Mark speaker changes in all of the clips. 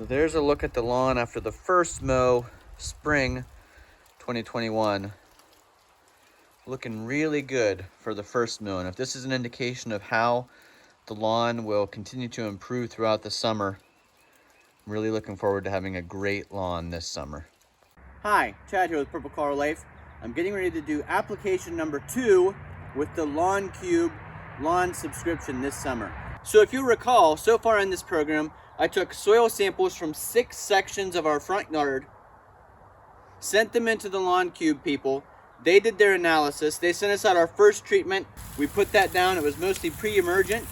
Speaker 1: So there's a look at the lawn after the first mow, spring 2021. Looking really good for the first mow. And if this is an indication of how the lawn will continue to improve throughout the summer, I'm really looking forward to having a great lawn this summer. Hi, Chad here with Purple Car Life. I'm getting ready to do application number 2 with the Lawn Cube lawn subscription this summer. So if you recall, so far in this program, I took soil samples from 6 sections of our front yard, sent them into the Lawn Cube people. They did their analysis. They sent us out our first treatment. We put that down. It was mostly pre-emergent.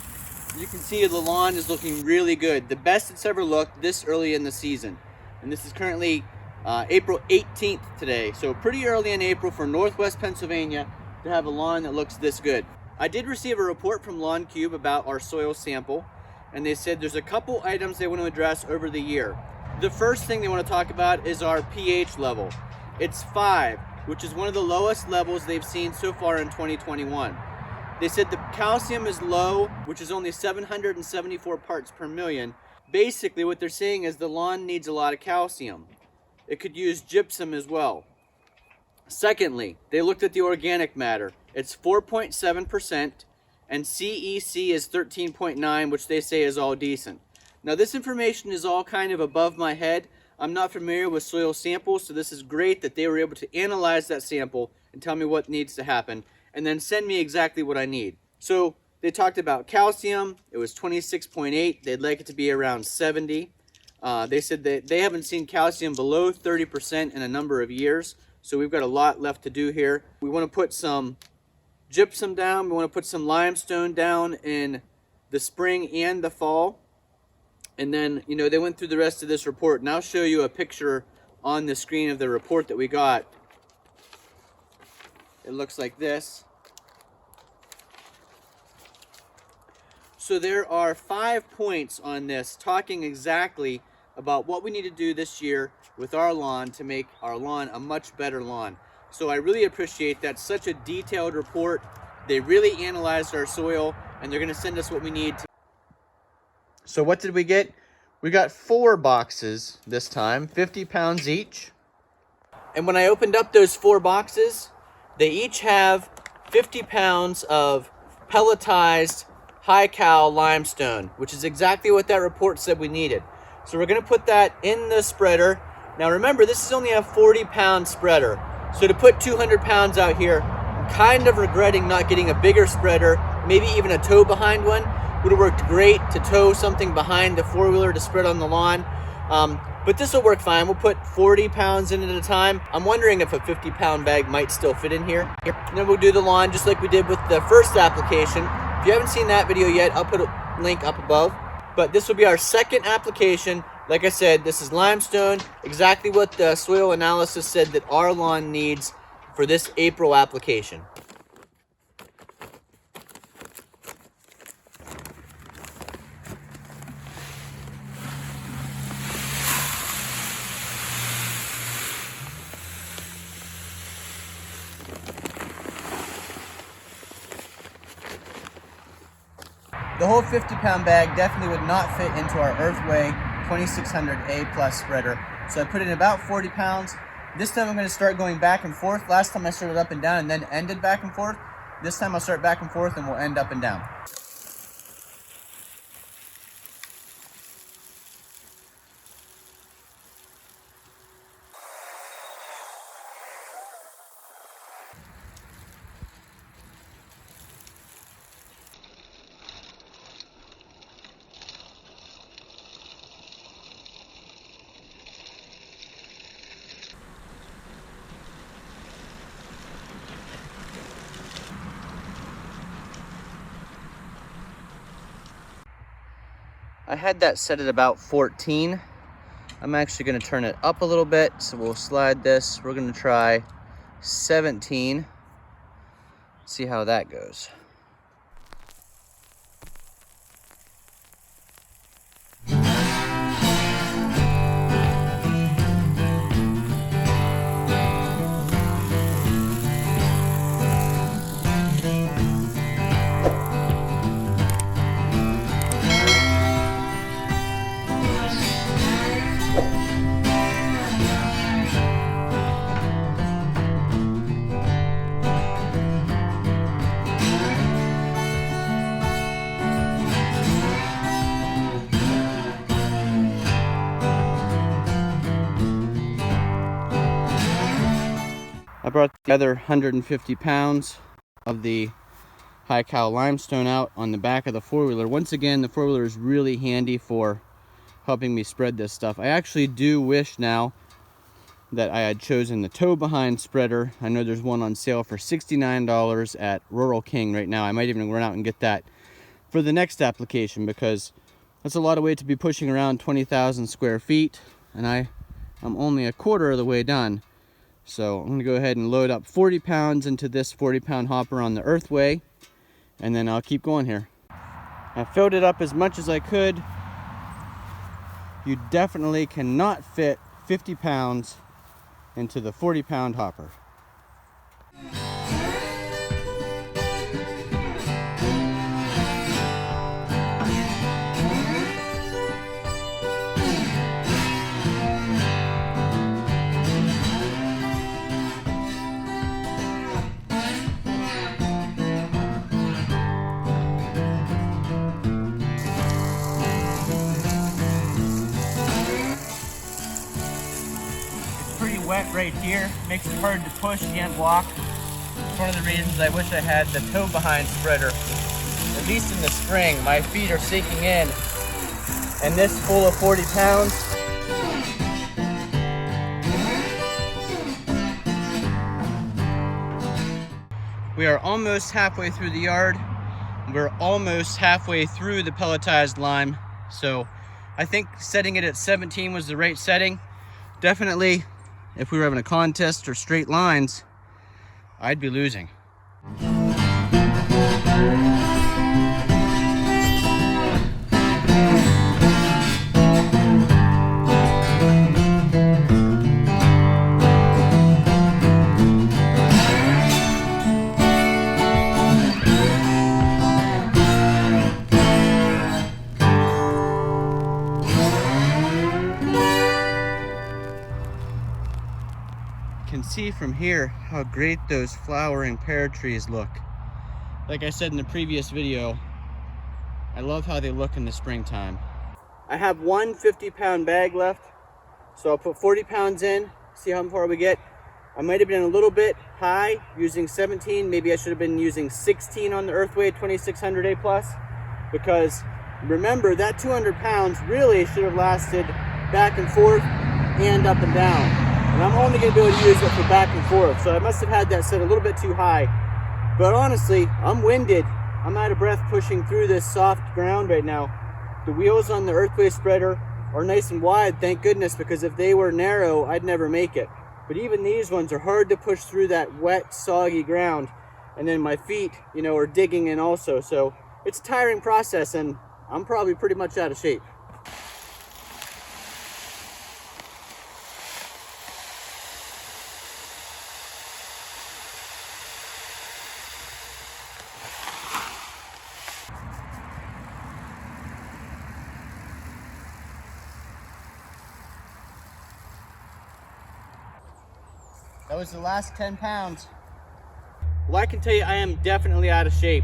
Speaker 1: You can see the lawn is looking really good. The best it's ever looked this early in the season. And this is currently April 18th today. So pretty early in April for Northwest Pennsylvania to have a lawn that looks this good. I did receive a report from Lawn Cube about our soil sample, and they said there's a couple items they want to address over the year. The first thing they want to talk about is our pH level. It's 5, which is one of the lowest levels they've seen so far in 2021. They said the calcium is low, which is only 774 parts per million. Basically what they're saying is the lawn needs a lot of calcium. It could use gypsum as well. Secondly, they looked at the organic matter. It's 4.7%, and CEC is 13.9, which they say is all decent. Now this information is all kind of above my head. I'm not familiar with soil samples, so this is great that they were able to analyze that sample and tell me what needs to happen, and then send me exactly what I need. So they talked about calcium. It was 26.8. They'd like it to be around 70. They said that they haven't seen calcium below 30% in a number of years, so we've got a lot left to do here. We want to put some gypsum down. We want to put some limestone down in the spring and the fall. And then, you know, they went through the rest of this report, and I'll show you a picture on the screen of the report that we got. It looks like this. So there are 5 points on this talking exactly about what we need to do this year with our lawn to make our lawn a much better lawn. So I really appreciate that. Such a detailed report. They really analyzed our soil, and they're going to send us what we need. So what did we get? We got 4 boxes this time, 50 pounds each. And when I opened up those 4 boxes, they each have 50 pounds of pelletized high-cal limestone, which is exactly what that report said we needed. So we're going to put that in the spreader. Now remember, this is only a 40-pound spreader. So to put 200 pounds out here, I'm kind of regretting not getting a bigger spreader, maybe even a tow behind one. Would have worked great to tow something behind the four-wheeler to spread on the lawn. But this will work fine. We'll put 40 pounds in at a time. I'm wondering if a 50-pound bag might still fit in here. And then we'll do the lawn just like we did with the first application. If you haven't seen that video yet, I'll put a link up above. But this will be our second application. Like I said, this is limestone, exactly what the soil analysis said that our lawn needs for this April application. The whole 50-pound bag definitely would not fit into our Earthway 2600A plus spreader. So I put in about 40 pounds. This time I'm going to start going back and forth. Last time I started up and down and then ended back and forth. This time I'll start back and forth and we'll end up and down. I had that set at about 14. I'm actually going to turn it up a little bit, so we'll slide this. We're going to try 17. See how that goes. I brought the other 150 pounds of the high cal limestone out on the back of the four-wheeler. Once again, the four-wheeler is really handy for helping me spread this stuff. I actually do wish now that I had chosen the tow behind spreader. I know there's one on sale for $69 at Rural King right now. I might even run out and get that for the next application, because that's a lot of weight to be pushing around 20,000 square feet, and I'm only a quarter of the way done. So I'm going to go ahead and load up 40 pounds into this 40-pound hopper on the Earthway, and then I'll keep going here. I filled it up as much as I could. You definitely cannot fit 50 pounds into the 40-pound hopper. Wet right here, makes it hard to push and walk. It's one of the reasons I wish I had the tow behind spreader. At least in the spring, my feet are sinking in, and this full of 40 pounds. We are almost halfway through the yard. We're almost halfway through the pelletized lime. So I think setting it at 17 was the right setting. Definitely, if we were having a contest or straight lines, I'd be losing. Can see from here how great those flowering pear trees look. Like I said in the previous video, I love how they look in the springtime. I have one 50-pound bag left, so I'll put 40 pounds in, see how far we get. I might have been a little bit high using 17. Maybe I should have been using 16 on the Earthway 2600A+, because remember that 200 pounds really should have lasted back and forth and up and down. And I'm only going to be able to use it for back and forth, so I must have had that set a little bit too high. But honestly, I'm winded. I'm out of breath pushing through this soft ground right now. The wheels on the Earthway spreader are nice and wide, thank goodness, because if they were narrow, I'd never make it. But even these ones are hard to push through that wet, soggy ground. And then my feet, you know, are digging in also. So it's a tiring process, and I'm probably pretty much out of shape. That was the last 10 pounds. Well, I can tell you I am definitely out of shape.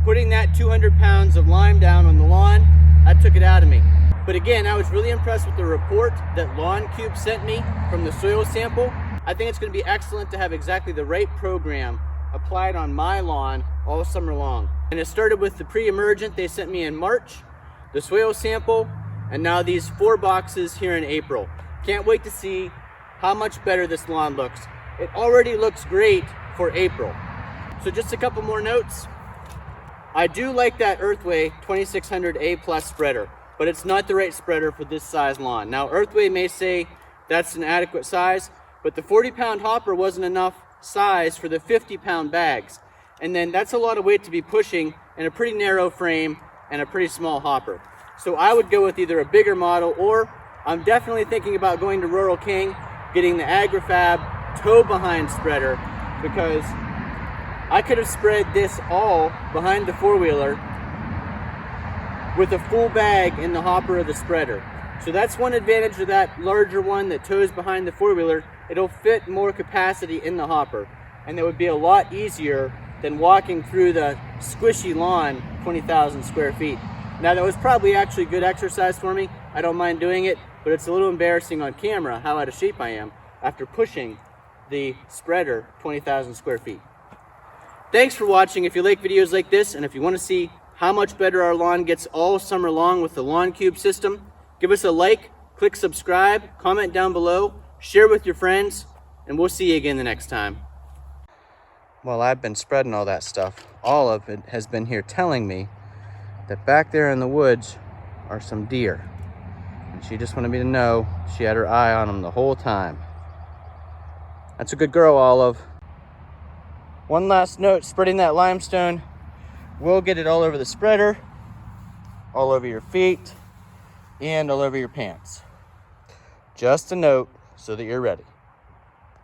Speaker 1: Putting that 200 pounds of lime down on the lawn, that took it out of me. But again, I was really impressed with the report that Lawn Cube sent me from the soil sample. I think it's going to be excellent to have exactly the right program applied on my lawn all summer long. And it started with the pre-emergent they sent me in March, the soil sample, and now these 4 boxes here in April. Can't wait to see how much better this lawn looks. It already looks great for April. So just a couple more notes. I do like that Earthway 2600A+ spreader, but it's not the right spreader for this size lawn. Now Earthway may say that's an adequate size, but the 40-pound hopper wasn't enough size for the 50-pound bags. And then that's a lot of weight to be pushing in a pretty narrow frame and a pretty small hopper. So I would go with either a bigger model, or I'm definitely thinking about going to Rural King, getting the AgriFab tow behind spreader, because I could have spread this all behind the four-wheeler with a full bag in the hopper of the spreader. So that's one advantage of that larger one that tows behind the four-wheeler. It'll fit more capacity in the hopper, and it would be a lot easier than walking through the squishy lawn, 20,000 square feet. Now that was probably actually good exercise for me. I don't mind doing it, but it's a little embarrassing on camera how out of shape I am after pushing
Speaker 2: the spreader 20,000 square feet. Thanks for watching. If you like videos like this, and if you want to see how much better our lawn gets all summer long with the Lawn Cube system, give us a like, click subscribe, comment down below, share with your friends, and we'll see you again the next time.
Speaker 1: Well, I've been spreading all that stuff. All of it has been here telling me that back there in the woods are some deer. And she just wanted me to know she had her eye on them the whole time. That's a good girl, Olive. One last note, spreading that limestone will get it all over the spreader, all over your feet, and all over your pants. Just a note so that you're ready.